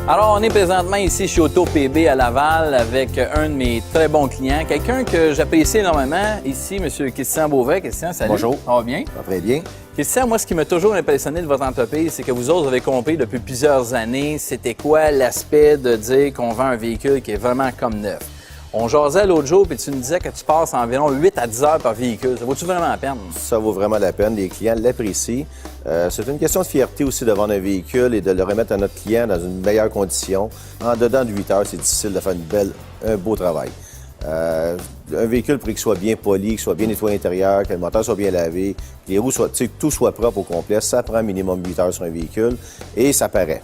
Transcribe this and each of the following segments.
Alors, on est présentement ici chez Auto PB à Laval avec un de mes très bons clients, quelqu'un que j'apprécie énormément ici, M. Christian Beauvais. Christian, salut. Bonjour. Ça va bien? Ça va très bien. Christian, moi, ce qui m'a toujours impressionné de votre entreprise, c'est que vous autres avez compris depuis plusieurs années c'était quoi l'aspect de dire qu'on vend un véhicule qui est vraiment comme neuf. On jasait l'autre jour, puis tu nous disais que tu passes environ 8 à 10 heures par véhicule. Ça vaut-tu vraiment la peine? Ça vaut vraiment la peine. Les clients l'apprécient. C'est une question de fierté aussi de vendre un véhicule et de le remettre à notre client dans une meilleure condition. En dedans de 8 heures, c'est difficile de faire un beau travail. Un véhicule, pour qu'il soit bien poli, qu'il soit bien nettoyé à l'intérieur, que le moteur soit bien lavé, que les roues soient, que tout soit propre au complet, ça prend minimum 8 heures sur un véhicule et ça paraît.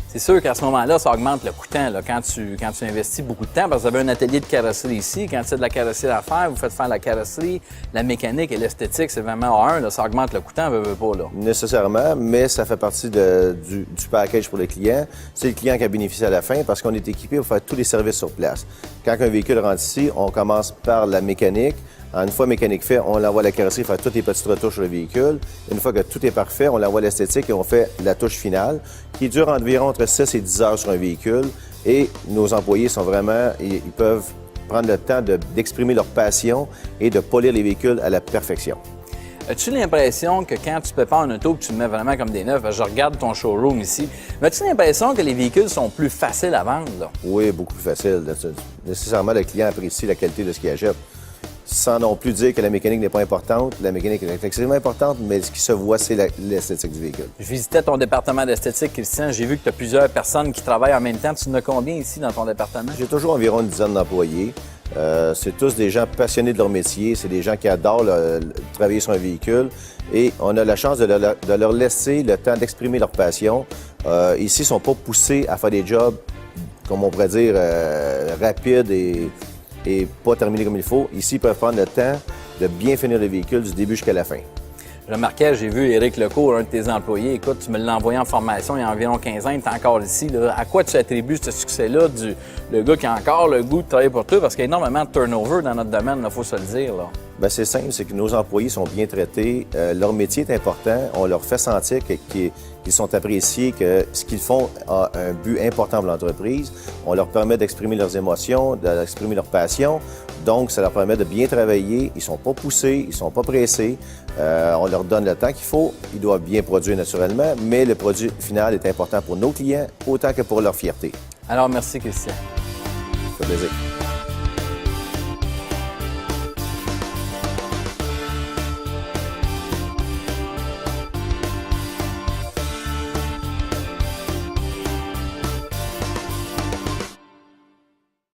C'est sûr qu'à ce moment-là, ça augmente le coûtant là, quand tu investis beaucoup de temps, parce que vous avez un atelier de carrosserie ici. Quand tu as de la carrosserie à faire, vous faites faire la carrosserie, la mécanique et l'esthétique, c'est vraiment A1. Là, ça augmente le coûtant, veut pas, là. Nécessairement, mais ça fait partie du package pour le client. C'est le client qui a bénéficié à la fin parce qu'on est équipé pour faire tous les services sur place. Quand un véhicule rentre ici, on commence par la mécanique. Une fois mécanique fait, on l'envoie à la carrosserie faire toutes les petites retouches sur le véhicule. Une fois que tout est parfait, on l'envoie à l'esthétique et on fait la touche finale qui dure environ entre 6 et 10 heures sur un véhicule. Et nos employés sont vraiment, ils peuvent prendre le temps d'exprimer leur passion et de polir les véhicules à la perfection. As-tu l'impression que quand tu prépares un auto, que tu le mets vraiment comme des neufs, je regarde ton showroom ici, mais as-tu l'impression que les véhicules sont plus faciles à vendre, là? Oui, beaucoup plus facile. Nécessairement, le client apprécie la qualité de ce qu'il achète. Sans non plus dire que la mécanique n'est pas importante. La mécanique est extrêmement importante, mais ce qui se voit, c'est l'esthétique du véhicule. Je visitais ton département d'esthétique, Christian. J'ai vu que tu as plusieurs personnes qui travaillent en même temps. Tu en as combien ici dans ton département? J'ai toujours environ une dizaine d'employés. C'est tous des gens passionnés de leur métier. C'est des gens qui adorent travailler sur un véhicule. Et on a la chance de leur laisser le temps d'exprimer leur passion. Ici, ils ne sont pas poussés à faire des jobs, comme on pourrait dire, rapides et pas terminés comme il faut. Ici, ils peuvent prendre le temps de bien finir le véhicule du début jusqu'à la fin. Je remarquais, j'ai vu Éric Lecourt, un de tes employés. Écoute, tu me l'as envoyé en formation il y a environ 15 ans, il est encore ici. Là. À quoi tu attribues ce succès-là le gars qui a encore le goût de travailler pour toi? Parce qu'il y a énormément de turnover dans notre domaine, il faut se le dire. Là. Bien, c'est simple, c'est que nos employés sont bien traités. Leur métier est important. On leur fait sentir qu'ils sont appréciés, que ce qu'ils font a un but important pour l'entreprise. On leur permet d'exprimer leurs émotions, d'exprimer leur passion. Donc, ça leur permet de bien travailler. Ils ne sont pas poussés, ils ne sont pas pressés. On leur donne le temps qu'il faut. Ils doivent bien produire naturellement, mais le produit final est important pour nos clients autant que pour leur fierté. Alors, merci, Christian. Ça fait plaisir.